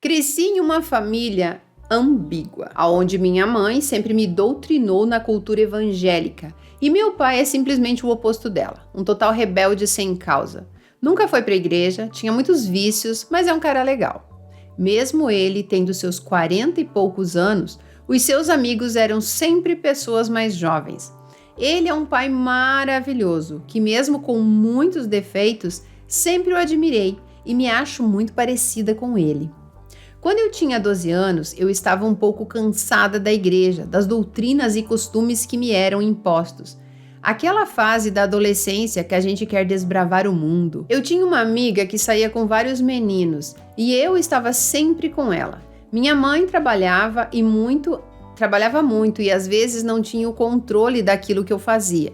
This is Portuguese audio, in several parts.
Cresci em uma família ambígua, onde minha mãe sempre me doutrinou na cultura evangélica e meu pai é simplesmente o oposto dela, um total rebelde sem causa. Nunca foi para a igreja, tinha muitos vícios, mas é um cara legal. Mesmo ele tendo seus 40 e poucos anos, os seus amigos eram sempre pessoas mais jovens. Ele é um pai maravilhoso, que mesmo com muitos defeitos, sempre o admirei e me acho muito parecida com ele. Quando eu tinha 12 anos, eu estava um pouco cansada da igreja, das doutrinas e costumes que me eram impostos. Aquela fase da adolescência que a gente quer desbravar o mundo. Eu tinha uma amiga que saía com vários meninos e eu estava sempre com ela. Minha mãe trabalhava muito e às vezes não tinha o controle daquilo que eu fazia,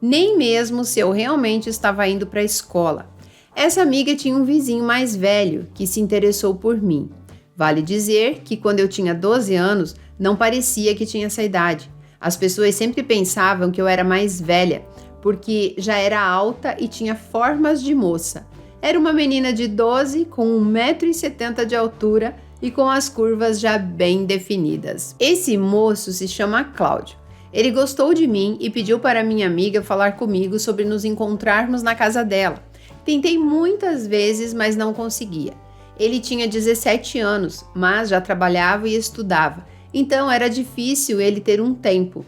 nem mesmo se eu realmente estava indo para a escola. Essa amiga tinha um vizinho mais velho que se interessou por mim. Vale dizer que quando eu tinha 12 anos, não parecia que tinha essa idade. As pessoas sempre pensavam que eu era mais velha, porque já era alta e tinha formas de moça. Era uma menina de 12 com 1,70 m de altura e com as curvas já bem definidas. Esse moço se chama Cláudio. Ele gostou de mim e pediu para minha amiga falar comigo sobre nos encontrarmos na casa dela. Tentei muitas vezes, mas não conseguia. Ele tinha 17 anos, mas já trabalhava e estudava, então era difícil ele ter um tempo.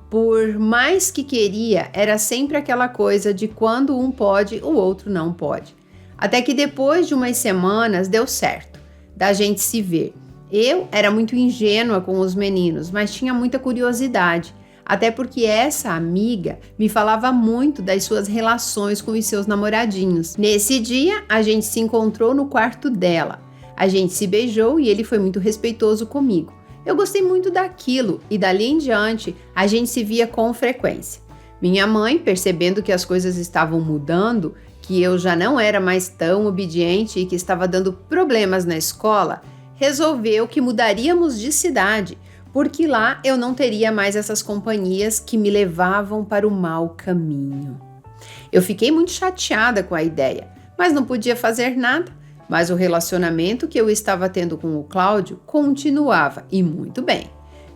Por mais que queria, era sempre aquela coisa de quando um pode, o outro não pode. Até que depois de umas semanas deu certo, da gente se ver. Eu era muito ingênua com os meninos, mas tinha muita curiosidade. Até porque essa amiga me falava muito das suas relações com os seus namoradinhos. Nesse dia, a gente se encontrou no quarto dela. A gente se beijou e ele foi muito respeitoso comigo. Eu gostei muito daquilo e dali em diante a gente se via com frequência. Minha mãe, percebendo que as coisas estavam mudando, que eu já não era mais tão obediente e que estava dando problemas na escola, resolveu que mudaríamos de cidade, porque lá eu não teria mais essas companhias que me levavam para o mau caminho. Eu fiquei muito chateada com a ideia, mas não podia fazer nada. Mas o relacionamento que eu estava tendo com o Cláudio continuava, e muito bem.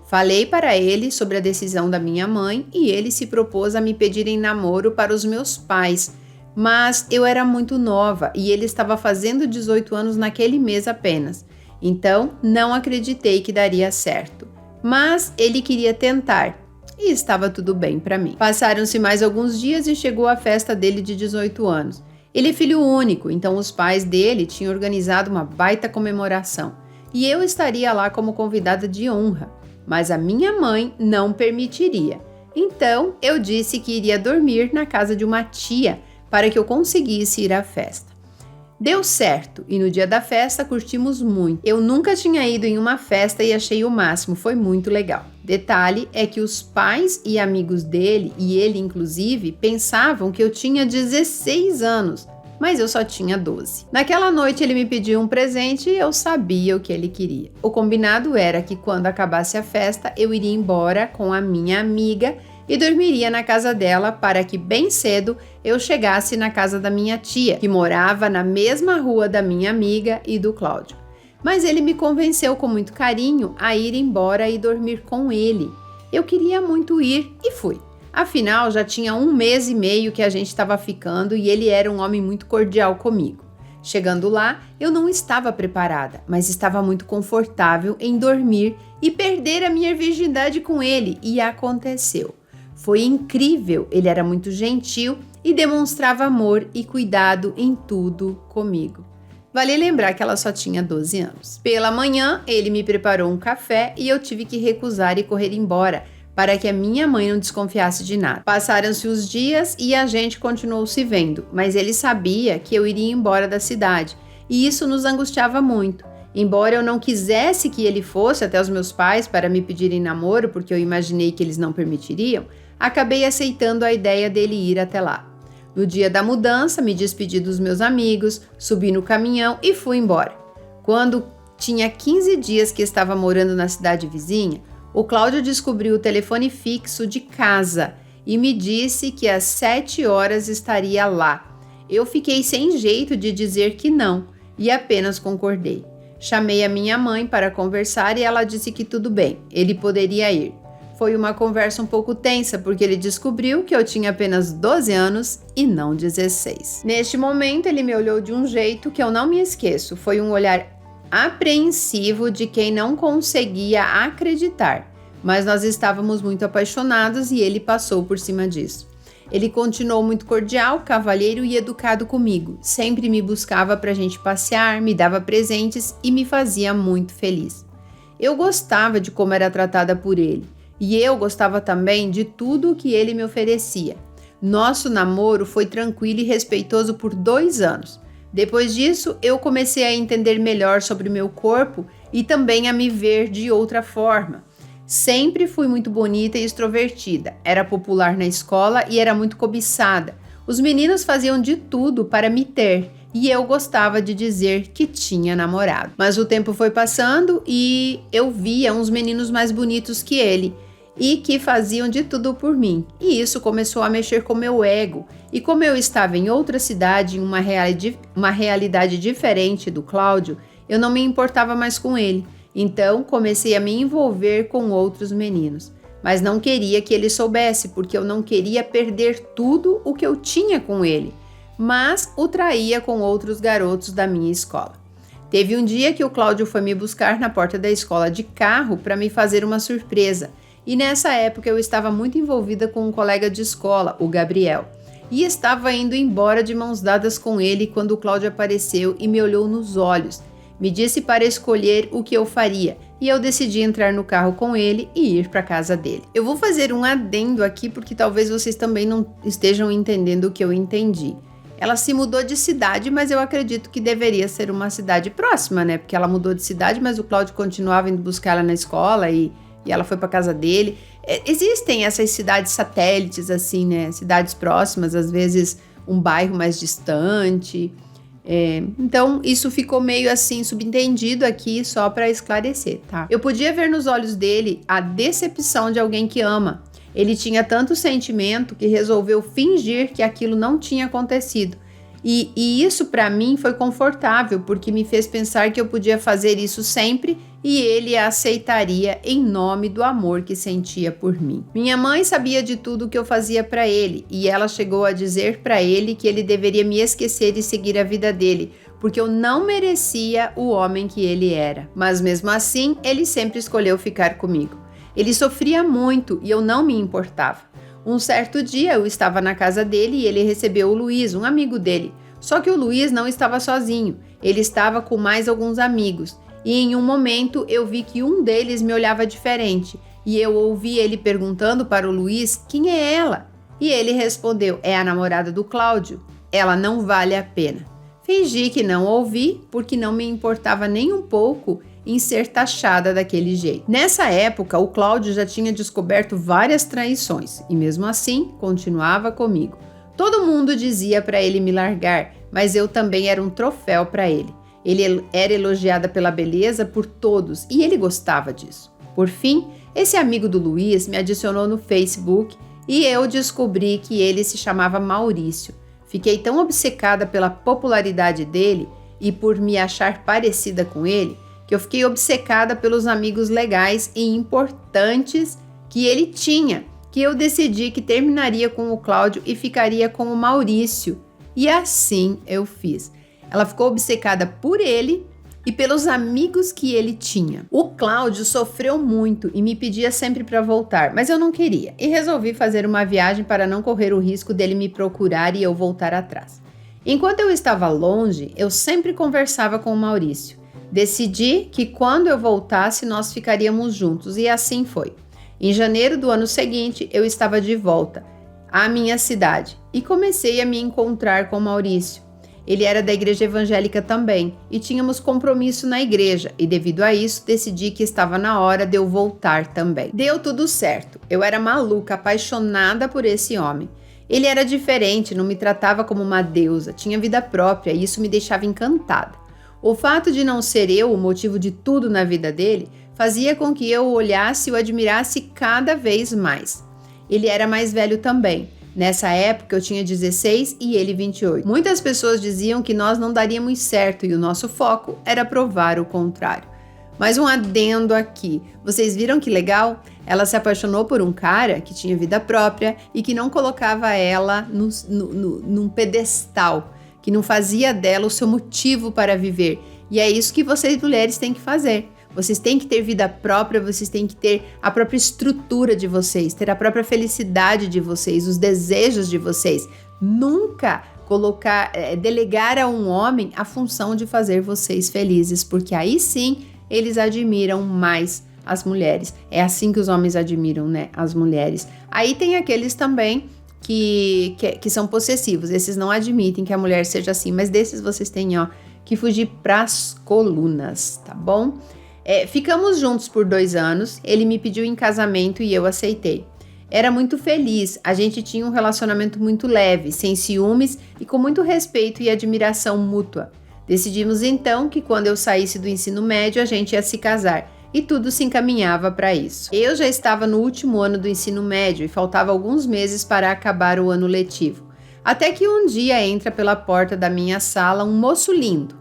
Falei para ele sobre a decisão da minha mãe e ele se propôs a me pedir em namoro para os meus pais, mas eu era muito nova e ele estava fazendo 18 anos naquele mês apenas, então não acreditei que daria certo. Mas ele queria tentar e estava tudo bem para mim. Passaram-se mais alguns dias e chegou a festa dele de 18 anos. Ele é filho único, então os pais dele tinham organizado uma baita comemoração e eu estaria lá como convidada de honra, mas a minha mãe não permitiria. Então eu disse que iria dormir na casa de uma tia para que eu conseguisse ir à festa. Deu certo e no dia da festa curtimos muito. Eu nunca tinha ido em uma festa e achei o máximo, foi muito legal. Detalhe é que os pais e amigos dele, e ele inclusive, pensavam que eu tinha 16 anos, mas eu só tinha 12. Naquela noite ele me pediu um presente e eu sabia o que ele queria. O combinado era que quando acabasse a festa eu iria embora com a minha amiga e dormiria na casa dela para que bem cedo eu chegasse na casa da minha tia, que morava na mesma rua da minha amiga e do Cláudio. Mas ele me convenceu com muito carinho a ir embora e dormir com ele. Eu queria muito ir e fui. Afinal, já tinha 1 mês e meio que a gente estava ficando e ele era um homem muito cordial comigo. Chegando lá, eu não estava preparada, mas estava muito confortável em dormir e perder a minha virgindade com ele, e aconteceu. Foi incrível, ele era muito gentil e demonstrava amor e cuidado em tudo comigo. Vale lembrar que ela só tinha 12 anos. Pela manhã, ele me preparou um café e eu tive que recusar e correr embora, para que a minha mãe não desconfiasse de nada. Passaram-se os dias e a gente continuou se vendo, mas ele sabia que eu iria embora da cidade, e isso nos angustiava muito. Embora eu não quisesse que ele fosse até os meus pais para me pedirem namoro, porque eu imaginei que eles não permitiriam, acabei aceitando a ideia dele ir até lá. No dia da mudança, me despedi dos meus amigos, subi no caminhão e fui embora. Quando tinha 15 dias que estava morando na cidade vizinha, o Cláudio descobriu o telefone fixo de casa e me disse que às 7 horas estaria lá. Eu fiquei sem jeito de dizer que não e apenas concordei. Chamei a minha mãe para conversar e ela disse que tudo bem, ele poderia ir. Foi uma conversa um pouco tensa porque ele descobriu que eu tinha apenas 12 anos e não 16. Neste momento ele me olhou de um jeito que eu não me esqueço. Foi um olhar apreensivo de quem não conseguia acreditar, mas nós estávamos muito apaixonados e ele passou por cima disso. Ele continuou muito cordial, cavalheiro e educado comigo. Sempre me buscava para a gente passear, me dava presentes e me fazia muito feliz. Eu gostava de como era tratada por ele. E eu gostava também de tudo o que ele me oferecia. Nosso namoro foi tranquilo e respeitoso por 2 anos. Depois disso, eu comecei a entender melhor sobre o meu corpo e também a me ver de outra forma. Sempre fui muito bonita e extrovertida. Era popular na escola e era muito cobiçada. Os meninos faziam de tudo para me ter. E eu gostava de dizer que tinha namorado. Mas o tempo foi passando e eu via uns meninos mais bonitos que ele e que faziam de tudo por mim. E isso começou a mexer com meu ego. E como eu estava em outra cidade, em uma realidade diferente do Cláudio, eu não me importava mais com ele. Então comecei a me envolver com outros meninos. Mas não queria que ele soubesse, porque eu não queria perder tudo o que eu tinha com ele. Mas o traía com outros garotos da minha escola. Teve um dia que o Cláudio foi me buscar na porta da escola de carro para me fazer uma surpresa. E nessa época eu estava muito envolvida com um colega de escola, o Gabriel. E estava indo embora de mãos dadas com ele quando o Cláudio apareceu e me olhou nos olhos. Me disse para escolher o que eu faria e eu decidi entrar no carro com ele e ir para a casa dele. Eu vou fazer um adendo aqui porque talvez vocês também não estejam entendendo o que eu entendi. Ela se mudou de cidade, mas eu acredito que deveria ser uma cidade próxima, né? Porque ela mudou de cidade, mas o Cláudio continuava indo buscar ela na escola e ela foi para casa dele. Existem essas cidades satélites, assim, né? Cidades próximas, às vezes um bairro mais distante. Então, isso ficou meio assim subentendido aqui só para esclarecer, tá? Eu podia ver nos olhos dele a decepção de alguém que ama. Ele tinha tanto sentimento que resolveu fingir que aquilo não tinha acontecido. E isso para mim foi confortável, porque me fez pensar que eu podia fazer isso sempre e ele a aceitaria em nome do amor que sentia por mim. Minha mãe sabia de tudo que eu fazia para ele e ela chegou a dizer para ele que ele deveria me esquecer e seguir a vida dele, porque eu não merecia o homem que ele era. Mas mesmo assim, ele sempre escolheu ficar comigo. Ele sofria muito e eu não me importava. Um certo dia eu estava na casa dele e ele recebeu o Luiz, um amigo dele. Só que o Luiz não estava sozinho, ele estava com mais alguns amigos. E em um momento eu vi que um deles me olhava diferente e eu ouvi ele perguntando para o Luiz quem é ela. E ele respondeu, é a namorada do Cláudio, ela não vale a pena. Fingi que não ouvi porque não me importava nem um pouco em ser taxada daquele jeito. Nessa época, o Cláudio já tinha descoberto várias traições e mesmo assim continuava comigo. Todo mundo dizia para ele me largar, mas eu também era um troféu para ele. Ele era elogiada pela beleza por todos e ele gostava disso. Por fim, esse amigo do Luiz me adicionou no Facebook e eu descobri que ele se chamava Maurício. Fiquei tão obcecada pela popularidade dele e por me achar parecida com ele, que eu fiquei obcecada pelos amigos legais e importantes que ele tinha, que eu decidi que terminaria com o Cláudio e ficaria com o Maurício. E assim eu fiz. Ela ficou obcecada por ele e pelos amigos que ele tinha. O Cláudio sofreu muito e me pedia sempre para voltar, mas eu não queria e resolvi fazer uma viagem para não correr o risco dele me procurar e eu voltar atrás. Enquanto eu estava longe, eu sempre conversava com o Maurício. Decidi que quando eu voltasse nós ficaríamos juntos e assim foi. Em janeiro do ano seguinte eu estava de volta à minha cidade e comecei a me encontrar com Maurício. Ele era da igreja evangélica também e tínhamos compromisso na igreja e devido a isso decidi que estava na hora de eu voltar também. Deu tudo certo, eu era maluca, apaixonada por esse homem. Ele era diferente, não me tratava como uma deusa, tinha vida própria e isso me deixava encantada. O fato de não ser eu o motivo de tudo na vida dele fazia com que eu o olhasse e o admirasse cada vez mais. Ele era mais velho também, Nessa época eu tinha 16 e ele 28. Muitas pessoas diziam que nós não daríamos certo e o nosso foco era provar o contrário. Mas um adendo aqui, vocês viram que legal? Ela se apaixonou por um cara que tinha vida própria e que não colocava ela num pedestal, que não fazia dela o seu motivo para viver. E é isso que vocês mulheres têm que fazer. Vocês têm que ter vida própria, vocês têm que ter a própria estrutura de vocês, ter a própria felicidade de vocês, os desejos de vocês. Nunca delegar a um homem a função de fazer vocês felizes, porque aí sim eles admiram mais as mulheres. É assim que os homens admiram, né, as mulheres. Aí tem aqueles também que são possessivos. Esses não admitem que a mulher seja assim, mas desses vocês têm, que fugir pras colunas, tá bom? Ficamos juntos por 2 anos, ele me pediu em casamento e eu aceitei. Era muito feliz, a gente tinha um relacionamento muito leve, sem ciúmes e com muito respeito e admiração mútua. Decidimos então que quando eu saísse do ensino médio a gente ia se casar e tudo se encaminhava para isso. Eu já estava no último ano do ensino médio e faltava alguns meses para acabar o ano letivo. Até que um dia entra pela porta da minha sala um moço lindo,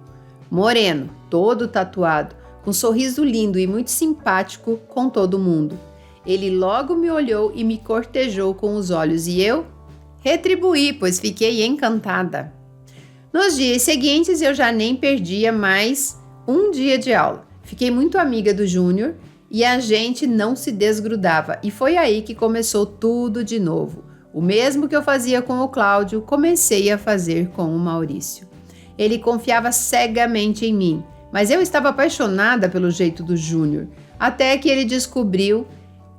moreno, todo tatuado, com um sorriso lindo e muito simpático com todo mundo. Ele logo me olhou e me cortejou com os olhos e eu retribuí, pois fiquei encantada. Nos dias seguintes eu já nem perdia mais um dia de aula. Fiquei muito amiga do Júnior e a gente não se desgrudava e foi aí que começou tudo de novo. O mesmo que eu fazia com o Cláudio, comecei a fazer com o Maurício. Ele confiava cegamente em mim, mas eu estava apaixonada pelo jeito do Júnior, até que ele descobriu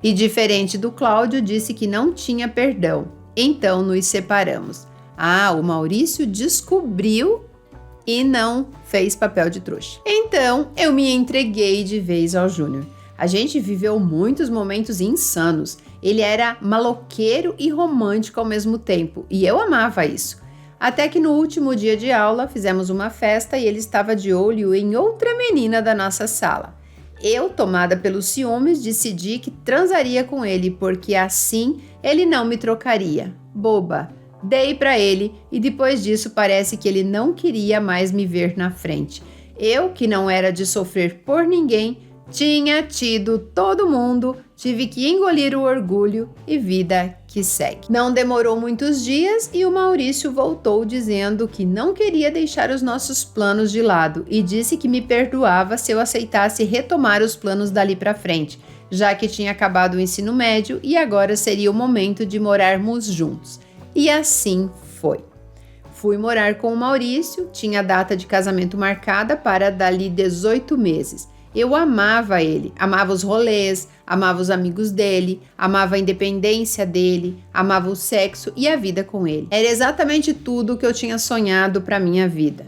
e, diferente do Cláudio, disse que não tinha perdão. Então nos separamos. O Maurício descobriu e não fez papel de trouxa. Então eu me entreguei de vez ao Júnior. A gente viveu muitos momentos insanos. Ele era maloqueiro e romântico ao mesmo tempo, e eu amava isso. Até que no último dia de aula fizemos uma festa e ele estava de olho em outra menina da nossa sala. Eu, tomada pelos ciúmes, decidi que transaria com ele, porque assim ele não me trocaria. Boba! Dei pra ele e depois disso parece que ele não queria mais me ver na frente. Eu, que não era de sofrer por ninguém, tinha tido todo mundo, tive que engolir o orgulho e vida que segue. Não demorou muitos dias e o Maurício voltou dizendo que não queria deixar os nossos planos de lado e disse que me perdoava se eu aceitasse retomar os planos dali pra frente, já que tinha acabado o ensino médio e agora seria o momento de morarmos juntos. E assim foi. Fui morar com o Maurício, tinha a data de casamento marcada para dali 18 meses. Eu amava ele, amava os rolês, amava os amigos dele, amava a independência dele, amava o sexo e a vida com ele. Era exatamente tudo o que eu tinha sonhado para minha vida.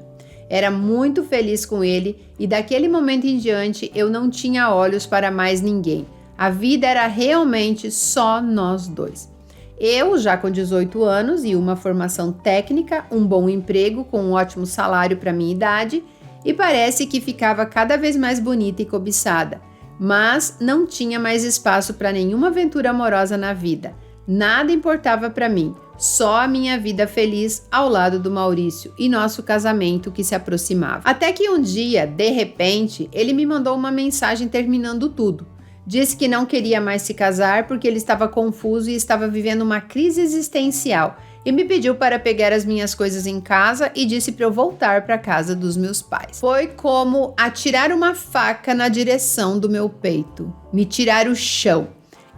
Era muito feliz com ele e daquele momento em diante eu não tinha olhos para mais ninguém. A vida era realmente só nós dois. Eu, já com 18 anos e uma formação técnica, um bom emprego com um ótimo salário para minha idade, e parece que ficava cada vez mais bonita e cobiçada, mas não tinha mais espaço para nenhuma aventura amorosa na vida. Nada importava para mim, só a minha vida feliz ao lado do Maurício e nosso casamento que se aproximava. Até que um dia, de repente, ele me mandou uma mensagem terminando tudo. Disse que não queria mais se casar porque ele estava confuso e estava vivendo uma crise existencial e me pediu para pegar as minhas coisas em casa e disse para eu voltar para a casa dos meus pais. Foi como atirar uma faca na direção do meu peito, me tirar o chão.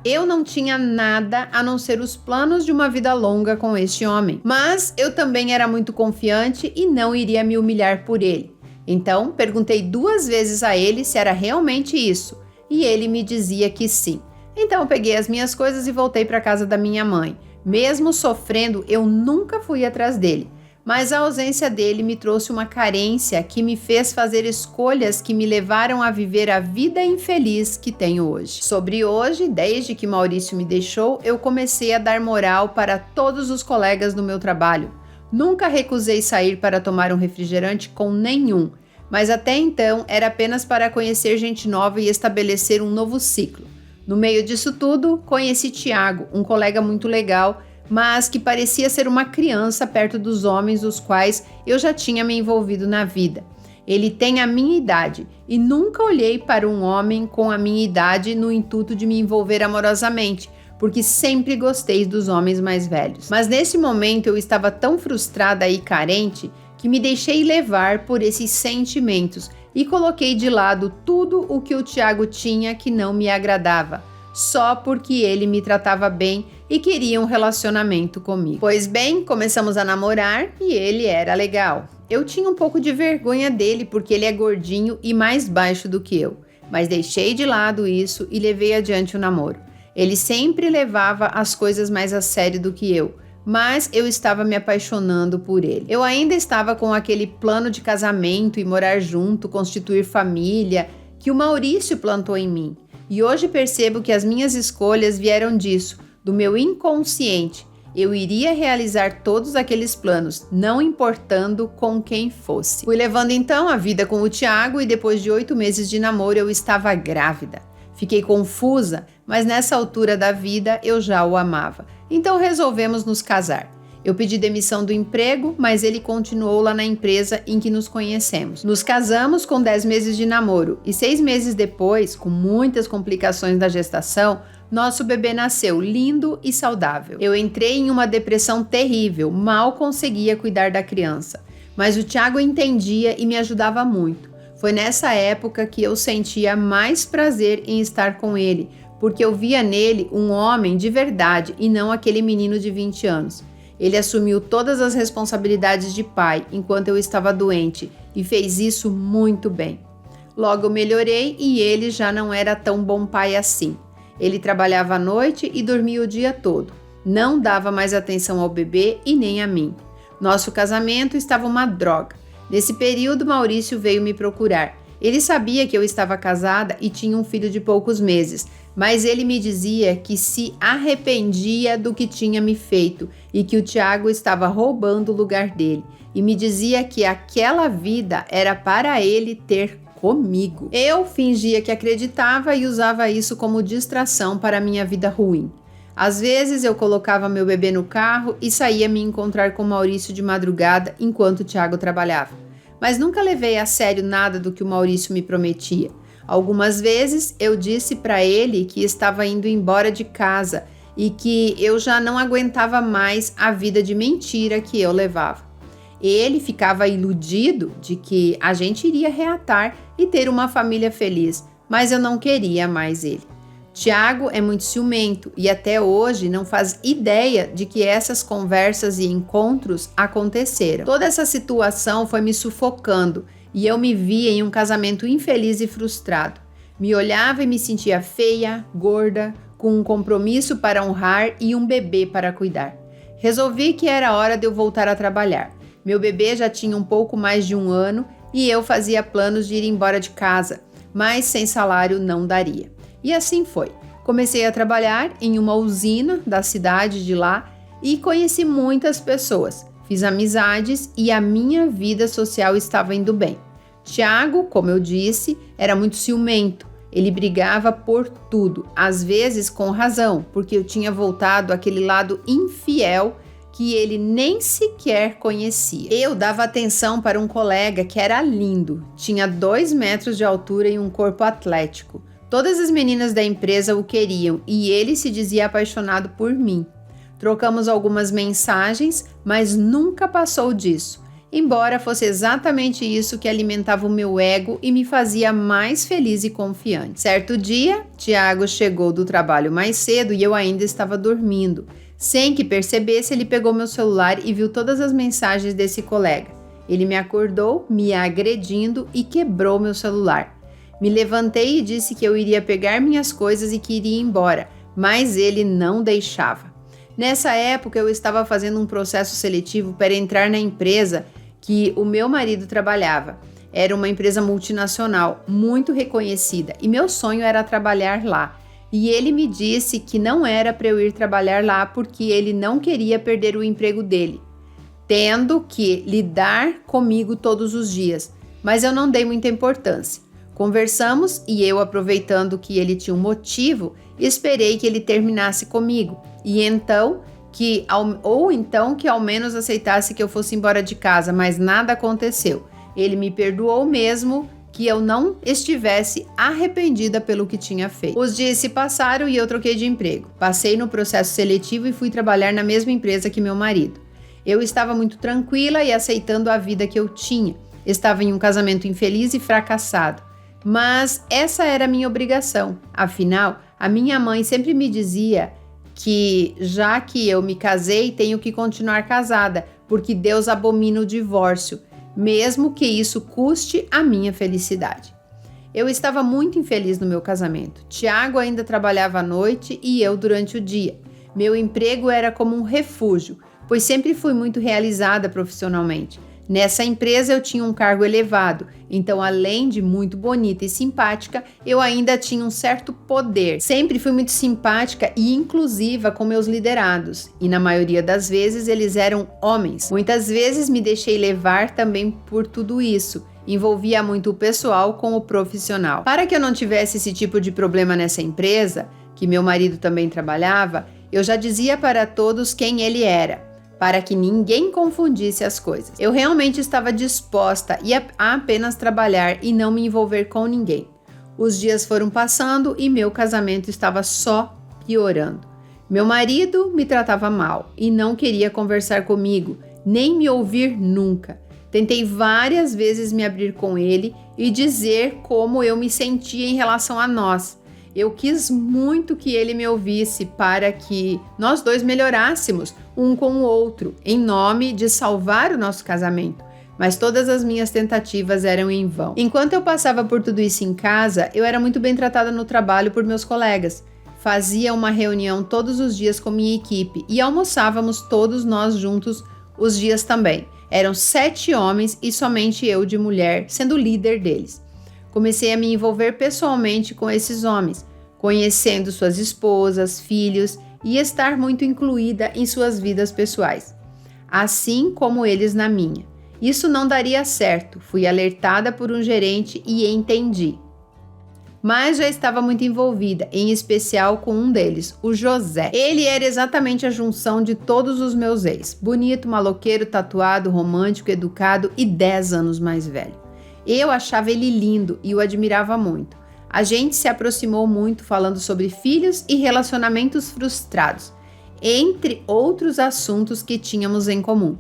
Eu não tinha nada a não ser os planos de uma vida longa com este homem, mas eu também era muito confiante e não iria me humilhar por ele. Então perguntei 2 vezes a ele se era realmente isso. E ele me dizia que sim. Então eu peguei as minhas coisas e voltei para a casa da minha mãe. Mesmo sofrendo, eu nunca fui atrás dele. Mas a ausência dele me trouxe uma carência que me fez fazer escolhas que me levaram a viver a vida infeliz que tenho hoje. Sobre hoje, desde que Maurício me deixou, eu comecei a dar moral para todos os colegas do meu trabalho. Nunca recusei sair para tomar um refrigerante com nenhum. Mas até então era apenas para conhecer gente nova e estabelecer um novo ciclo. No meio disso tudo, conheci Tiago, um colega muito legal, mas que parecia ser uma criança perto dos homens dos quais eu já tinha me envolvido na vida. Ele tem a minha idade e nunca olhei para um homem com a minha idade no intuito de me envolver amorosamente, porque sempre gostei dos homens mais velhos. Mas nesse momento eu estava tão frustrada e carente que me deixei levar por esses sentimentos e coloquei de lado tudo o que o Thiago tinha que não me agradava, só porque ele me tratava bem e queria um relacionamento comigo. Pois bem, começamos a namorar e ele era legal. Eu tinha um pouco de vergonha dele porque ele é gordinho e mais baixo do que eu, mas deixei de lado isso e levei adiante o namoro. Ele sempre levava as coisas mais a sério do que eu, mas eu estava me apaixonando por ele. Eu ainda estava com aquele plano de casamento e morar junto, constituir família, que o Maurício plantou em mim. E hoje percebo que as minhas escolhas vieram disso, do meu inconsciente. Eu iria realizar todos aqueles planos, não importando com quem fosse. Fui levando então a vida com o Thiago e depois de 8 meses de namoro eu estava grávida. Fiquei confusa, mas nessa altura da vida eu já o amava. Então resolvemos nos casar. Eu pedi demissão do emprego, mas ele continuou lá na empresa em que nos conhecemos. Nos casamos com 10 meses de namoro e 6 meses depois, com muitas complicações da gestação, nosso bebê nasceu lindo e saudável. Eu entrei em uma depressão terrível, mal conseguia cuidar da criança. Mas o Thiago entendia e me ajudava muito. Foi nessa época que eu sentia mais prazer em estar com ele, porque eu via nele um homem de verdade e não aquele menino de 20 anos. Ele assumiu todas as responsabilidades de pai enquanto eu estava doente e fez isso muito bem. Logo eu melhorei e ele já não era tão bom pai assim. Ele trabalhava à noite e dormia o dia todo. Não dava mais atenção ao bebê e nem a mim. Nosso casamento estava uma droga. Nesse período, Maurício veio me procurar. Ele sabia que eu estava casada e tinha um filho de poucos meses, mas ele me dizia que se arrependia do que tinha me feito e que o Thiago estava roubando o lugar dele. E me dizia que aquela vida era para ele ter comigo. Eu fingia que acreditava e usava isso como distração para a minha vida ruim. Às vezes eu colocava meu bebê no carro e saía me encontrar com Maurício de madrugada enquanto o Thiago trabalhava. Mas nunca levei a sério nada do que o Maurício me prometia. Algumas vezes eu disse para ele que estava indo embora de casa e que eu já não aguentava mais a vida de mentira que eu levava. Ele ficava iludido de que a gente iria reatar e ter uma família feliz, mas eu não queria mais ele. Thiago é muito ciumento e até hoje não faz ideia de que essas conversas e encontros aconteceram. Toda essa situação foi me sufocando e eu me via em um casamento infeliz e frustrado. Me olhava e me sentia feia, gorda, com um compromisso para honrar e um bebê para cuidar. Resolvi que era hora de eu voltar a trabalhar. Meu bebê já tinha um pouco mais de 1 ano e eu fazia planos de ir embora de casa, mas sem salário não daria. E assim foi. Comecei a trabalhar em uma usina da cidade de lá e conheci muitas pessoas. Fiz amizades e a minha vida social estava indo bem. Thiago, como eu disse, era muito ciumento. Ele brigava por tudo, às vezes com razão, porque eu tinha voltado àquele lado infiel que ele nem sequer conhecia. Eu dava atenção para um colega que era lindo, tinha 2 metros de altura e um corpo atlético. Todas as meninas da empresa o queriam e ele se dizia apaixonado por mim. Trocamos algumas mensagens, mas nunca passou disso, embora fosse exatamente isso que alimentava o meu ego e me fazia mais feliz e confiante. Certo dia, Thiago chegou do trabalho mais cedo e eu ainda estava dormindo. Sem que percebesse, ele pegou meu celular e viu todas as mensagens desse colega. Ele me acordou, me agredindo e quebrou meu celular. Me levantei e disse que eu iria pegar minhas coisas e que iria embora, mas ele não deixava. Nessa época, eu estava fazendo um processo seletivo para entrar na empresa que o meu marido trabalhava. Era uma empresa multinacional, muito reconhecida, e meu sonho era trabalhar lá. E ele me disse que não era para eu ir trabalhar lá porque ele não queria perder o emprego dele, tendo que lidar comigo todos os dias, mas eu não dei muita importância. Conversamos e eu, aproveitando que ele tinha um motivo, esperei que ele terminasse comigo e então ou então que ao menos aceitasse que eu fosse embora de casa, mas nada aconteceu. Ele me perdoou mesmo que eu não estivesse arrependida pelo que tinha feito. Os dias se passaram e eu troquei de emprego. Passei no processo seletivo e fui trabalhar na mesma empresa que meu marido. Eu estava muito tranquila e aceitando a vida que eu tinha. Estava em um casamento infeliz e fracassado. Mas essa era a minha obrigação. Afinal, a minha mãe sempre me dizia que, já que eu me casei, tenho que continuar casada, porque Deus abomina o divórcio, mesmo que isso custe a minha felicidade. Eu estava muito infeliz no meu casamento. Tiago ainda trabalhava à noite e eu durante o dia. Meu emprego era como um refúgio, pois sempre fui muito realizada profissionalmente. Nessa empresa eu tinha um cargo elevado, então além de muito bonita e simpática, eu ainda tinha um certo poder. Sempre fui muito simpática e inclusiva com meus liderados, e na maioria das vezes eles eram homens. Muitas vezes me deixei levar também por tudo isso. Envolvia muito o pessoal com o profissional. Para que eu não tivesse esse tipo de problema nessa empresa, que meu marido também trabalhava, eu já dizia para todos quem ele era, para que ninguém confundisse as coisas. Eu realmente estava disposta a apenas trabalhar e não me envolver com ninguém. Os dias foram passando e meu casamento estava só piorando. Meu marido me tratava mal e não queria conversar comigo, nem me ouvir nunca. Tentei várias vezes me abrir com ele e dizer como eu me sentia em relação a nós. Eu quis muito que ele me ouvisse para que nós dois melhorássemos um com o outro, em nome de salvar o nosso casamento. Mas todas as minhas tentativas eram em vão. Enquanto eu passava por tudo isso em casa, eu era muito bem tratada no trabalho por meus colegas. Fazia uma reunião todos os dias com minha equipe e almoçávamos todos nós juntos os dias também. Eram 7 homens e somente eu de mulher, sendo líder deles. Comecei a me envolver pessoalmente com esses homens, conhecendo suas esposas, filhos e estar muito incluída em suas vidas pessoais, assim como eles na minha. Isso não daria certo, fui alertada por um gerente e entendi. Mas já estava muito envolvida, em especial com um deles, o José. Ele era exatamente a junção de todos os meus ex. Bonito, maloqueiro, tatuado, romântico, educado e 10 anos mais velho. Eu achava ele lindo e o admirava muito. A gente se aproximou muito falando sobre filhos e relacionamentos frustrados, entre outros assuntos que tínhamos em comum.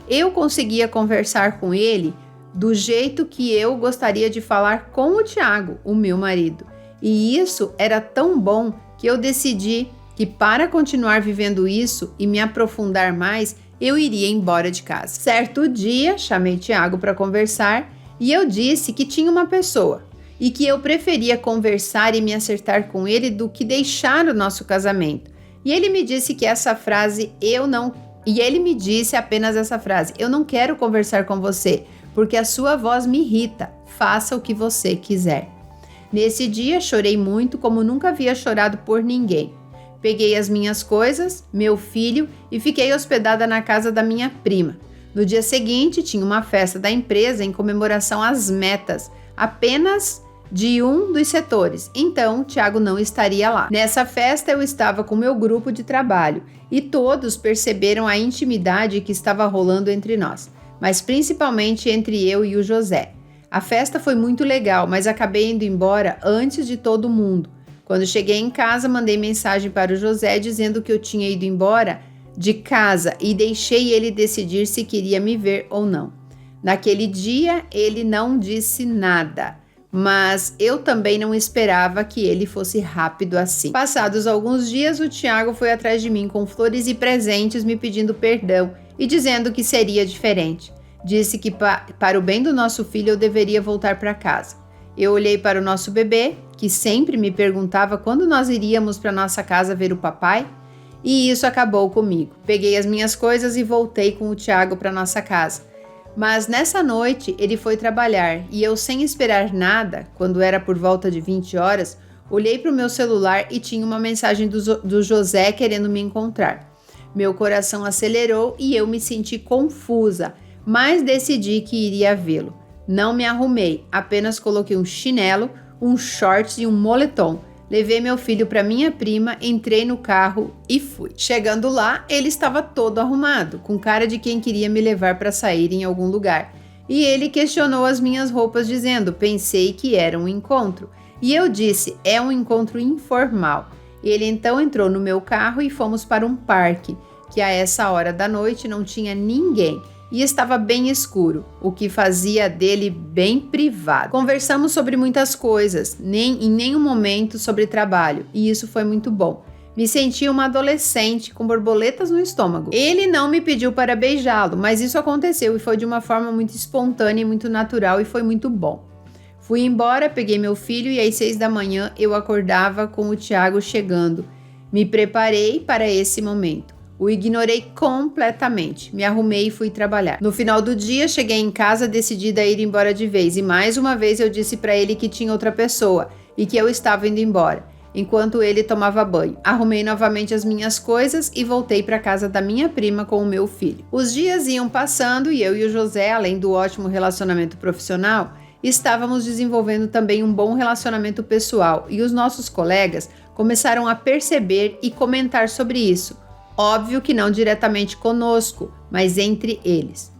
Eu conseguia conversar com ele do jeito que eu gostaria de falar com o Tiago, o meu marido. E isso era tão bom que eu decidi que para continuar vivendo isso e me aprofundar mais, eu iria embora de casa. Certo dia, chamei Tiago para conversar e eu disse que tinha uma pessoa e que eu preferia conversar e me acertar com ele do que deixar o nosso casamento. E ele me disse que essa frase ele me disse apenas essa frase: eu não quero conversar com você, porque a sua voz me irrita. Faça o que você quiser. Nesse dia chorei muito como nunca havia chorado por ninguém. Peguei as minhas coisas, meu filho e fiquei hospedada na casa da minha prima. No dia seguinte tinha uma festa da empresa em comemoração às metas, apenas de um dos setores, então Tiago não estaria lá. Nessa festa eu estava com meu grupo de trabalho e todos perceberam a intimidade que estava rolando entre nós, mas principalmente entre eu e o José. A festa foi muito legal, mas acabei indo embora antes de todo mundo. Quando cheguei em casa, mandei mensagem para o José dizendo que eu tinha ido embora de casa e deixei ele decidir se queria me ver ou não. Naquele dia, ele não disse nada, mas eu também não esperava que ele fosse rápido assim. Passados alguns dias, o Tiago foi atrás de mim com flores e presentes me pedindo perdão e dizendo que seria diferente. Disse que para o bem do nosso filho eu deveria voltar para casa. Eu olhei para o nosso bebê, que sempre me perguntava quando nós iríamos para nossa casa ver o papai, e isso acabou comigo. Peguei as minhas coisas e voltei com o Tiago para nossa casa. Mas nessa noite ele foi trabalhar e eu, sem esperar nada, quando era por volta de 20 horas, olhei para o meu celular e tinha uma mensagem do José querendo me encontrar. Meu coração acelerou e eu me senti confusa, mas decidi que iria vê-lo. Não me arrumei, apenas coloquei um chinelo, um shorts e um moletom. Levei meu filho para minha prima, entrei no carro e fui. Chegando lá, ele estava todo arrumado, com cara de quem queria me levar para sair em algum lugar. E ele questionou as minhas roupas dizendo, pensei que era um encontro. E eu disse, é um encontro informal. Ele então entrou no meu carro e fomos para um parque, que a essa hora da noite não tinha ninguém e estava bem escuro, o que fazia dele bem privado. Conversamos sobre muitas coisas, em nenhum momento sobre trabalho, e isso foi muito bom. Me senti uma adolescente com borboletas no estômago. Ele não me pediu para beijá-lo, mas isso aconteceu e foi de uma forma muito espontânea e muito natural e foi muito bom. Fui embora, peguei meu filho e às 6 da manhã eu acordava com o Thiago chegando. Me preparei para esse momento. O ignorei completamente, me arrumei e fui trabalhar. No final do dia, cheguei em casa decidida a ir embora de vez e mais uma vez eu disse para ele que tinha outra pessoa e que eu estava indo embora, enquanto ele tomava banho. Arrumei novamente as minhas coisas e voltei para casa da minha prima com o meu filho. Os dias iam passando e eu e o José, além do ótimo relacionamento profissional, estávamos desenvolvendo também um bom relacionamento pessoal e os nossos colegas começaram a perceber e comentar sobre isso. Óbvio que não diretamente conosco, mas entre eles.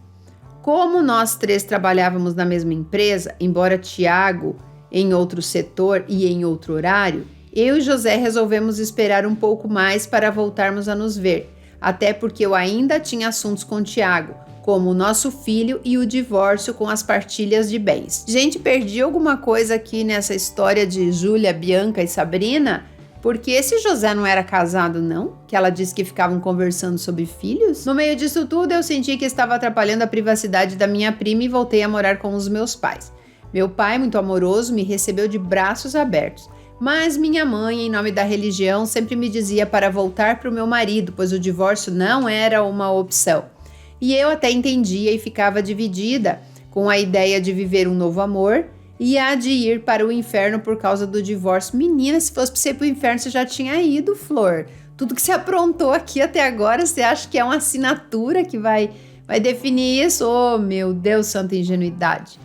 Como nós três trabalhávamos na mesma empresa, embora Thiago em outro setor e em outro horário, eu e José resolvemos esperar um pouco mais para voltarmos a nos ver, até porque eu ainda tinha assuntos com Thiago, como o nosso filho e o divórcio com as partilhas de bens. Gente, perdi alguma coisa aqui nessa história de Júlia, Bianca e Sabrina? Porque esse José não era casado, não? Que ela disse que ficavam conversando sobre filhos? No meio disso tudo, eu senti que estava atrapalhando a privacidade da minha prima e voltei a morar com os meus pais. Meu pai, muito amoroso, me recebeu de braços abertos. Mas minha mãe, em nome da religião, sempre me dizia para voltar para o meu marido, pois o divórcio não era uma opção. E eu até entendia e ficava dividida com a ideia de viver um novo amor e a de ir para o inferno por causa do divórcio. Menina, se fosse para você ir para o inferno, você já tinha ido, Flor. Tudo que você aprontou aqui até agora, você acha que é uma assinatura que vai definir isso? Oh, meu Deus, santa ingenuidade.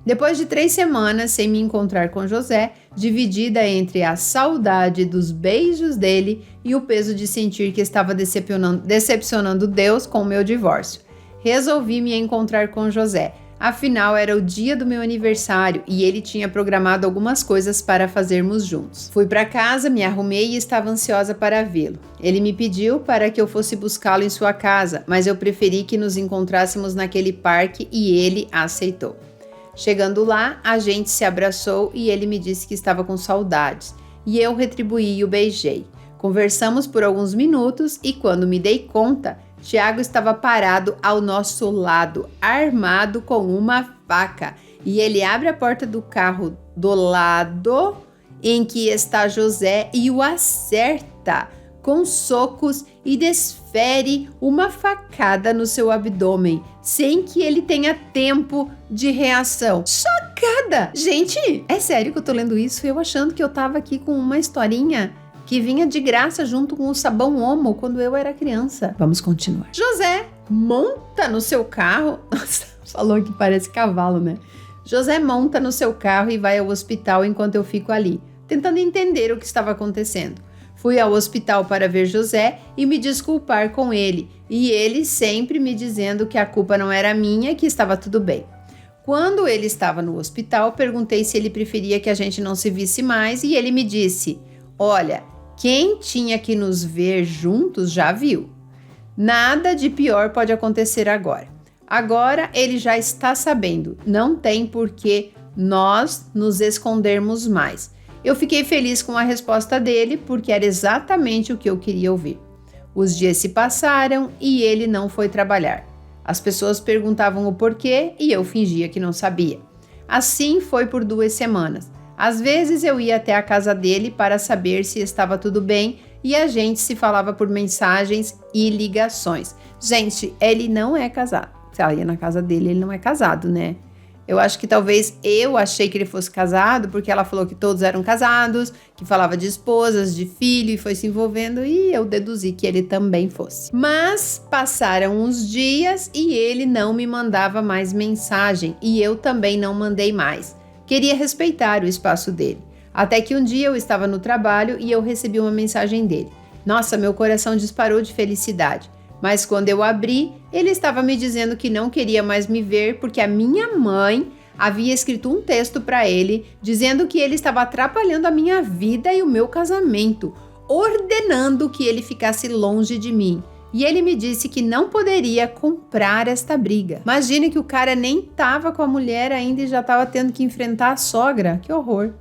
Depois de 3 semanas sem me encontrar com José, dividida entre a saudade dos beijos dele e o peso de sentir que estava decepcionando Deus com o meu divórcio, resolvi me encontrar com José. Afinal, era o dia do meu aniversário e ele tinha programado algumas coisas para fazermos juntos. Fui para casa, me arrumei e estava ansiosa para vê-lo. Ele me pediu para que eu fosse buscá-lo em sua casa, mas eu preferi que nos encontrássemos naquele parque e ele aceitou. Chegando lá, a gente se abraçou e ele me disse que estava com saudades, e eu retribuí e o beijei. Conversamos por alguns minutos e quando me dei conta, Thiago estava parado ao nosso lado, armado com uma faca, e ele abre a porta do carro do lado em que está José e o acerta com socos e desfere uma facada no seu abdômen, sem que ele tenha tempo de reação. Chocada! Gente, é sério que eu tô lendo isso? Eu achando que eu tava aqui com uma historinha que vinha de graça junto com o sabão Omo quando eu era criança. Vamos continuar. José monta no seu carro. Nossa, falou que parece cavalo, né? José monta no seu carro e vai ao hospital enquanto eu fico ali, tentando entender o que estava acontecendo. Fui ao hospital para ver José e me desculpar com ele, e ele sempre me dizendo que a culpa não era minha e que estava tudo bem. Quando ele estava no hospital, perguntei se ele preferia que a gente não se visse mais e ele me disse: olha, quem tinha que nos ver juntos já viu. Nada de pior pode acontecer agora. Agora ele já está sabendo, não tem por que nós nos escondermos mais. Eu fiquei feliz com a resposta dele, porque era exatamente o que eu queria ouvir. Os dias se passaram e ele não foi trabalhar. As pessoas perguntavam o porquê e eu fingia que não sabia. Assim foi por 2 semanas. Às vezes eu ia até a casa dele para saber se estava tudo bem e a gente se falava por mensagens e ligações. Gente, ele não é casado. Se ela ia na casa dele, ele não é casado, né? Eu acho que talvez eu achei que ele fosse casado, porque ela falou que todos eram casados, que falava de esposas, de filho, e foi se envolvendo, e eu deduzi que ele também fosse. Mas passaram uns dias e ele não me mandava mais mensagem, e eu também não mandei mais. Queria respeitar o espaço dele. Até que um dia eu estava no trabalho e eu recebi uma mensagem dele. Nossa, meu coração disparou de felicidade. Mas quando eu abri, ele estava me dizendo que não queria mais me ver porque a minha mãe havia escrito um texto para ele dizendo que ele estava atrapalhando a minha vida e o meu casamento, ordenando que ele ficasse longe de mim. E ele me disse que não poderia comprar esta briga. Imagine que o cara nem estava com a mulher ainda e já estava tendo que enfrentar a sogra. Que horror!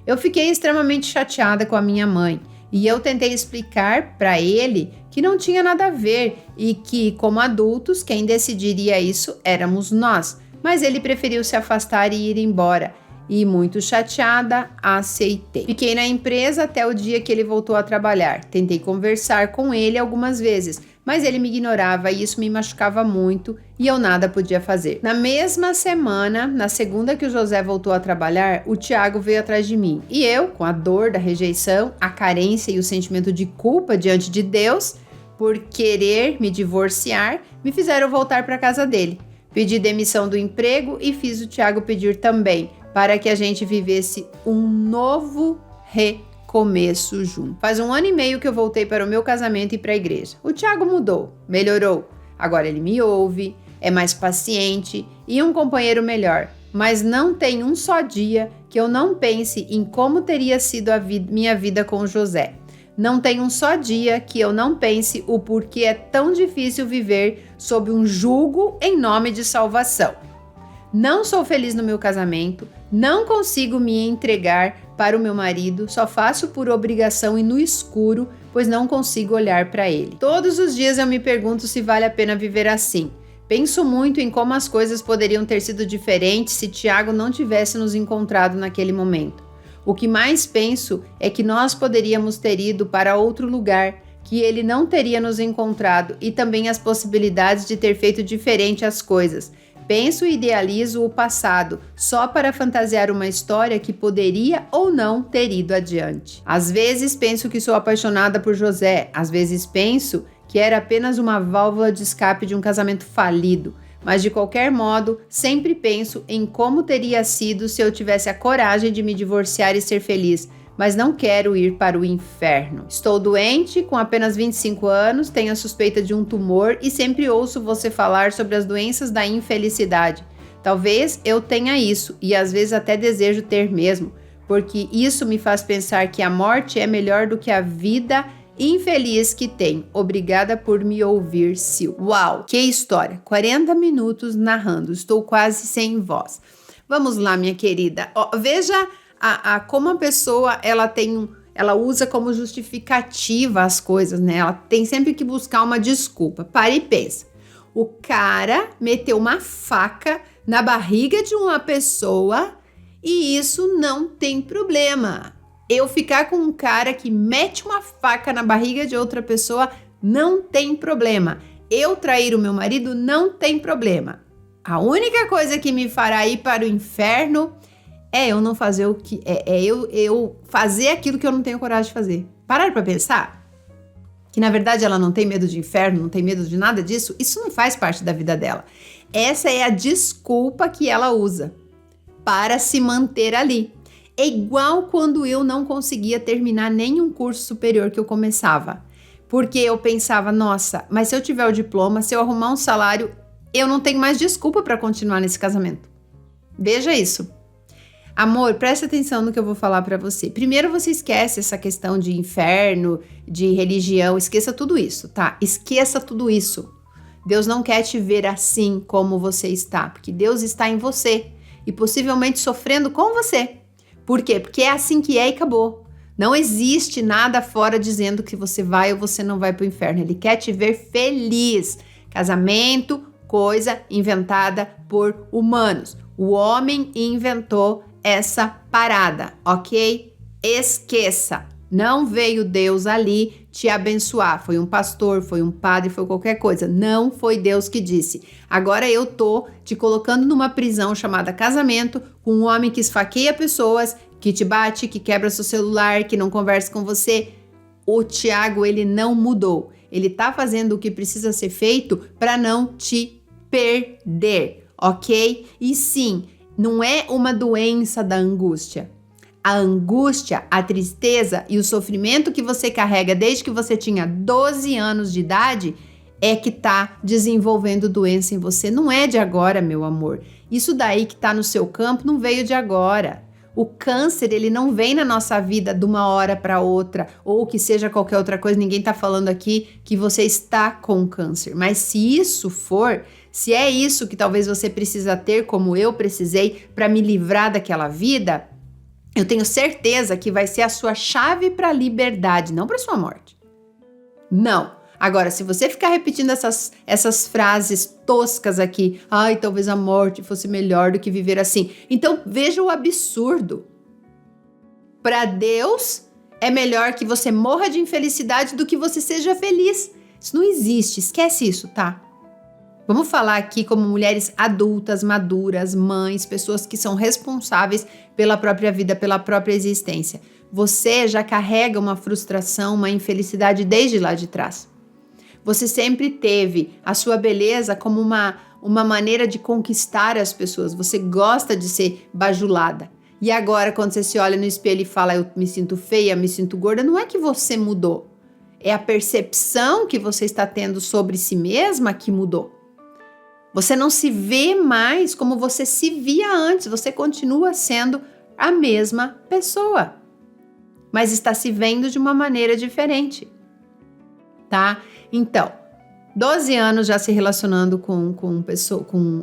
Eu fiquei extremamente chateada com a minha mãe e eu tentei explicar para ele que não tinha nada a ver e que, como adultos, quem decidiria isso éramos nós. Mas ele preferiu se afastar e ir embora. E, muito chateada, aceitei. Fiquei na empresa até o dia que ele voltou a trabalhar. Tentei conversar com ele algumas vezes, mas ele me ignorava e isso me machucava muito e eu nada podia fazer. Na mesma semana, na segunda que o José voltou a trabalhar, o Tiago veio atrás de mim. E eu, com a dor da rejeição, a carência e o sentimento de culpa diante de Deus, por querer me divorciar, me fizeram voltar para a casa dele. Pedi demissão do emprego e fiz o Tiago pedir também, para que a gente vivesse um novo recomeço junto. Faz 1 ano e meio que eu voltei para o meu casamento e para a igreja. O Tiago mudou, melhorou. Agora ele me ouve, é mais paciente e um companheiro melhor. Mas não tem um só dia que eu não pense em como teria sido minha vida com o José. Não tem um só dia que eu não pense o porquê é tão difícil viver sob um jugo em nome de salvação. Não sou feliz no meu casamento, não consigo me entregar para o meu marido, só faço por obrigação e no escuro, pois não consigo olhar para ele. Todos os dias eu me pergunto se vale a pena viver assim. Penso muito em como as coisas poderiam ter sido diferentes se Tiago não tivesse nos encontrado naquele momento. O que mais penso é que nós poderíamos ter ido para outro lugar, que ele não teria nos encontrado e também as possibilidades de ter feito diferente as coisas. Penso e idealizo o passado, só para fantasiar uma história que poderia ou não ter ido adiante. Às vezes penso que sou apaixonada por José, às vezes penso que era apenas uma válvula de escape de um casamento falido, mas de qualquer modo, sempre penso em como teria sido se eu tivesse a coragem de me divorciar e ser feliz, mas não quero ir para o inferno. Estou doente, com apenas 25 anos, tenho a suspeita de um tumor e sempre ouço você falar sobre as doenças da infelicidade. Talvez eu tenha isso e às vezes até desejo ter mesmo, porque isso me faz pensar que a morte é melhor do que a vida infeliz que tem. Obrigada por me ouvir, Sil. Uau, que história! 40 minutos narrando, estou quase sem voz. Vamos lá, minha querida. Veja como a pessoa ela usa como justificativa as coisas, né? Ela tem sempre que buscar uma desculpa. Para e pensa. O cara meteu uma faca na barriga de uma pessoa e isso não tem problema. Eu ficar com um cara que mete uma faca na barriga de outra pessoa não tem problema. Eu trair o meu marido não tem problema. A única coisa que me fará ir para o inferno é eu não fazer o que eu fazer aquilo que eu não tenho coragem de fazer. Parar para pensar que na verdade ela não tem medo de inferno, não tem medo de nada disso. Isso não faz parte da vida dela. Essa é a desculpa que ela usa para se manter ali. É igual quando eu não conseguia terminar nenhum curso superior que eu começava. Porque eu pensava, nossa, mas se eu tiver o diploma, se eu arrumar um salário, eu não tenho mais desculpa para continuar nesse casamento. Veja isso. Amor, presta atenção no que eu vou falar para você. Primeiro você esquece essa questão de inferno, de religião, esqueça tudo isso, tá? Esqueça tudo isso. Deus não quer te ver assim como você está, porque Deus está em você e possivelmente sofrendo com você. Por quê? Porque é assim que é e acabou. Não existe nada fora dizendo que você vai ou você não vai para o inferno. Ele quer te ver feliz. Casamento, coisa inventada por humanos. O homem inventou essa parada, ok? Esqueça. Não veio Deus ali te abençoar. Foi um pastor, foi um padre, foi qualquer coisa. Não foi Deus que disse. Agora eu tô te colocando numa prisão chamada casamento com um homem que esfaqueia pessoas, que te bate, que quebra seu celular, que não conversa com você. O Tiago, ele não mudou. Ele tá fazendo o que precisa ser feito para não te perder, ok? E sim, não é uma doença da angústia. A angústia, a tristeza e o sofrimento que você carrega desde que você tinha 12 anos de idade é que tá desenvolvendo doença em você. Não é de agora, meu amor. Isso daí que tá no seu campo não veio de agora. O câncer, ele não vem na nossa vida de uma hora para outra, ou que seja qualquer outra coisa. Ninguém tá falando aqui que você está com câncer. Mas se isso for, se é isso que talvez você precisa ter, como eu precisei, para me livrar daquela vida, eu tenho certeza que vai ser a sua chave para a liberdade, não para sua morte. Não. Agora, se você ficar repetindo essas frases toscas aqui, ai, talvez a morte fosse melhor do que viver assim. Então, veja o absurdo. Para Deus, é melhor que você morra de infelicidade do que você seja feliz. Isso não existe, esquece isso, tá? Vamos falar aqui como mulheres adultas, maduras, mães, pessoas que são responsáveis pela própria vida, pela própria existência. Você já carrega uma frustração, uma infelicidade desde lá de trás. Você sempre teve a sua beleza como uma maneira de conquistar as pessoas. Você gosta de ser bajulada. E agora, quando você se olha no espelho e fala, eu me sinto feia, me sinto gorda, não é que você mudou. É a percepção que você está tendo sobre si mesma que mudou. Você não se vê mais como você se via antes. Você continua sendo a mesma pessoa, mas está se vendo de uma maneira diferente, tá? Então, 12 anos já se relacionando com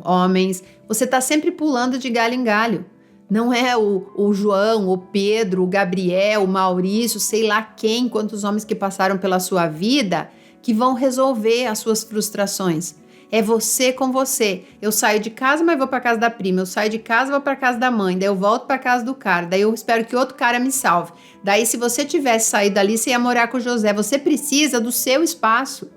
homens, você tá sempre pulando de galho em galho. Não é o João, o Pedro, o Gabriel, o Maurício, sei lá quem, quantos homens que passaram pela sua vida que vão resolver as suas frustrações. É você com você. Eu saio de casa, mas vou para casa da prima. Eu saio de casa, vou para casa da mãe. Daí eu volto para casa do cara. Daí eu espero que outro cara me salve. Daí, se você tivesse saído dali, você ia morar com o José. Você precisa do seu espaço.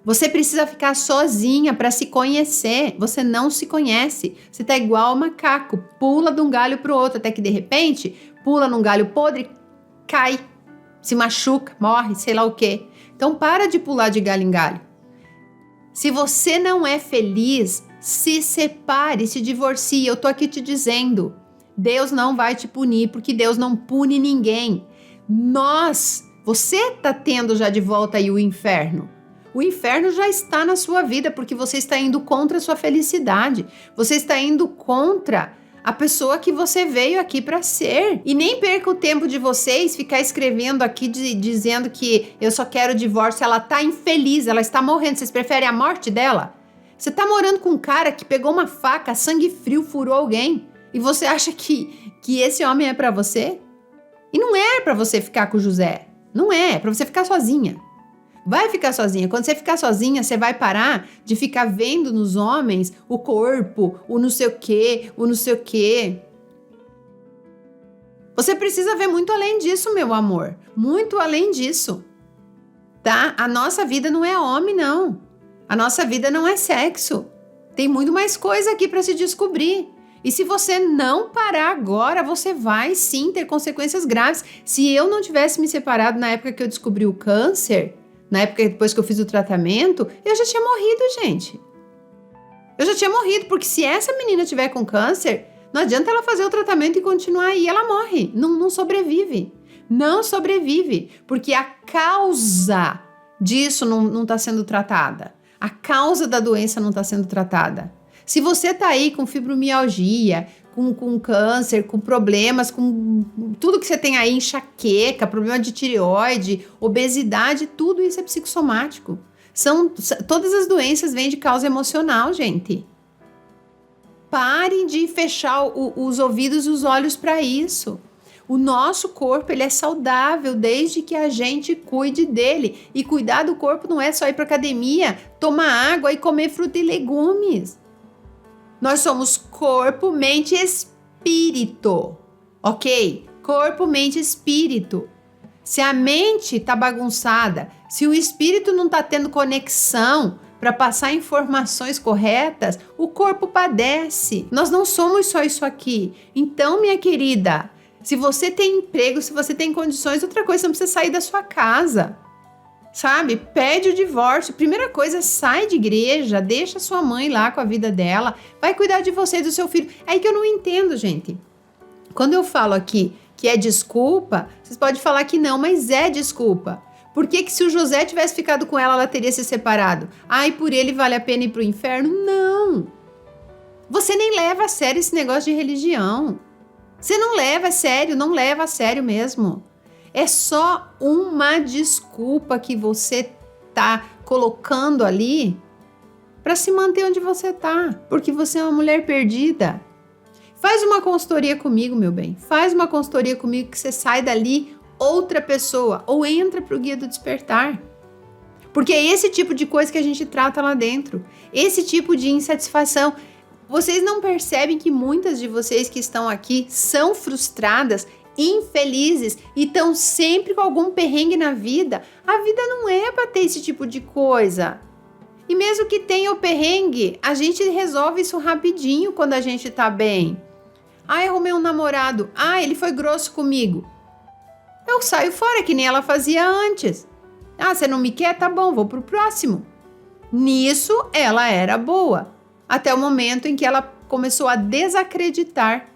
Você precisa ficar sozinha para se conhecer. Você não se conhece. Você tá igual macaco. Pula de um galho pro outro. Até que, de repente, pula num galho podre, cai, se machuca, morre, sei lá o quê. Então, para de pular de galho em galho. Se você não é feliz, se separe, se divorcie. Eu tô aqui te dizendo, Deus não vai te punir, porque Deus não pune ninguém. Você tá tendo já de volta aí o inferno. O inferno já está na sua vida, porque você está indo contra a sua felicidade. Você está indo contra a pessoa que você veio aqui para ser. E nem perca o tempo de vocês ficar escrevendo aqui dizendo que eu só quero divórcio. Ela tá infeliz, ela está morrendo. Vocês preferem a morte dela? Você tá morando com um cara que pegou uma faca, sangue frio, furou alguém. E você acha que esse homem é para você? E não é para você ficar com o José. Não é para você ficar sozinha. Vai ficar sozinha. Quando você ficar sozinha, você vai parar de ficar vendo nos homens o corpo, o não sei o quê, o não sei o quê. Você precisa ver muito além disso, meu amor. Muito além disso. Tá? A nossa vida não é homem, não. A nossa vida não é sexo. Tem muito mais coisa aqui para se descobrir. E se você não parar agora, você vai sim ter consequências graves. Se eu não tivesse me separado na época que eu descobri o câncer, na época depois que eu fiz o tratamento, eu já tinha morrido, gente. Eu já tinha morrido, porque se essa menina tiver com câncer, não adianta ela fazer o tratamento e continuar aí, ela morre, não sobrevive. Não sobrevive, porque a causa disso não está sendo tratada. A causa da doença não está sendo tratada. Se você tá aí com fibromialgia, com câncer, com problemas, com tudo que você tem aí, enxaqueca, problema de tireoide, obesidade, tudo isso é psicossomático. Todas as doenças vêm de causa emocional, gente. Parem de fechar os ouvidos e os olhos para isso. O nosso corpo, ele é saudável desde que a gente cuide dele. E cuidar do corpo não é só ir para academia, tomar água e comer fruta e legumes. Nós somos corpo, mente e espírito, ok? Corpo, mente e espírito. Se a mente tá bagunçada, se o espírito não tá tendo conexão para passar informações corretas, o corpo padece. Nós não somos só isso aqui. Então, minha querida, se você tem emprego, se você tem condições, outra coisa, você não precisa sair da sua casa. Sabe? Pede o divórcio. Primeira coisa, sai de igreja, deixa sua mãe lá com a vida dela, vai cuidar de você e do seu filho. É aí que eu não entendo, gente. Quando eu falo aqui que é desculpa, vocês podem falar que não, mas é desculpa. Por que se o José tivesse ficado com ela, ela teria se separado? Ai, por ele vale a pena ir pro inferno? Não! Você nem leva a sério esse negócio de religião. Você não leva a sério, não leva a sério mesmo. É só uma desculpa que você tá colocando ali para se manter onde você tá, porque você é uma mulher perdida. Faz uma consultoria comigo, meu bem. Faz uma consultoria comigo que você sai dali outra pessoa ou entra pro Guia do Despertar. Porque é esse tipo de coisa que a gente trata lá dentro. Esse tipo de insatisfação. Vocês não percebem que muitas de vocês que estão aqui são frustradas, infelizes e estão sempre com algum perrengue na vida? A vida não é para ter esse tipo de coisa. E mesmo que tenha o perrengue, a gente resolve isso rapidinho quando a gente tá bem. Ah, eu arrumei um namorado. Ah, ele foi grosso comigo. Eu saio fora, que nem ela fazia antes. Ah, você não me quer? Tá bom, vou pro próximo. Nisso, ela era boa. Até o momento em que ela começou a desacreditar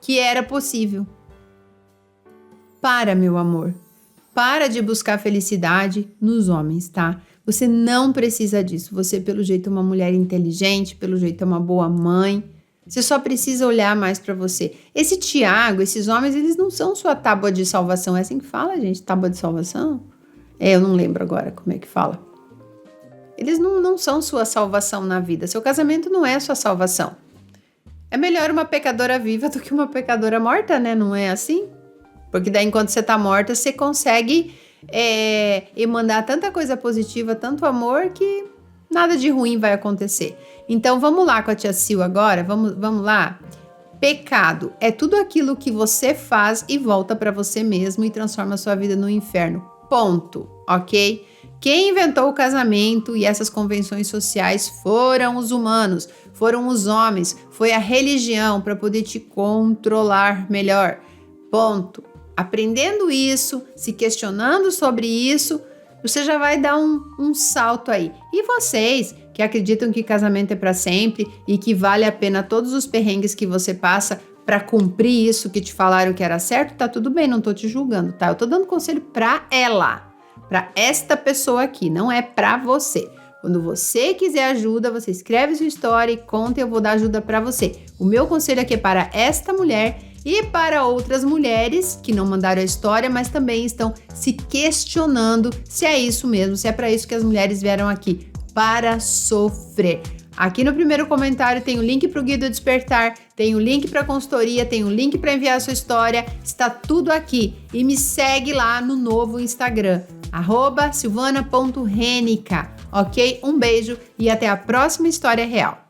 que era possível. Para, meu amor. Para de buscar felicidade nos homens, tá? Você não precisa disso. Você, pelo jeito, é uma mulher inteligente, pelo jeito, é uma boa mãe. Você só precisa olhar mais pra você. Esse Tiago, esses homens, eles não são sua tábua de salvação. É assim que fala, gente? Tábua de salvação? Eu não lembro agora como é que fala. Eles não são sua salvação na vida. Seu casamento não é sua salvação. É melhor uma pecadora viva do que uma pecadora morta, né? Não é assim? Porque daí, enquanto você tá morta, você consegue emanar tanta coisa positiva, tanto amor, que nada de ruim vai acontecer. Então, vamos lá com a tia Sil agora? Vamos lá? Pecado é tudo aquilo que você faz e volta para você mesmo e transforma a sua vida no inferno. Ponto, ok? Quem inventou o casamento e essas convenções sociais foram os humanos, foram os homens, foi a religião para poder te controlar melhor. Ponto. Aprendendo isso, se questionando sobre isso, você já vai dar um salto aí. E vocês que acreditam que casamento é para sempre e que vale a pena todos os perrengues que você passa para cumprir isso que te falaram que era certo, tá tudo bem, não tô te julgando, tá? Eu tô dando conselho para ela, para esta pessoa aqui, não é para você. Quando você quiser ajuda, você escreve sua história e conta e eu vou dar ajuda para você. O meu conselho aqui é para esta mulher e para outras mulheres que não mandaram a história, mas também estão se questionando se é isso mesmo, se é para isso que as mulheres vieram aqui, para sofrer. Aqui no primeiro comentário tem o link para o Guia do Despertar, tem o link para a consultoria, tem o link para enviar a sua história, está tudo aqui. E me segue lá no novo Instagram, @silvana.renica, ok? Um beijo e até a próxima história real.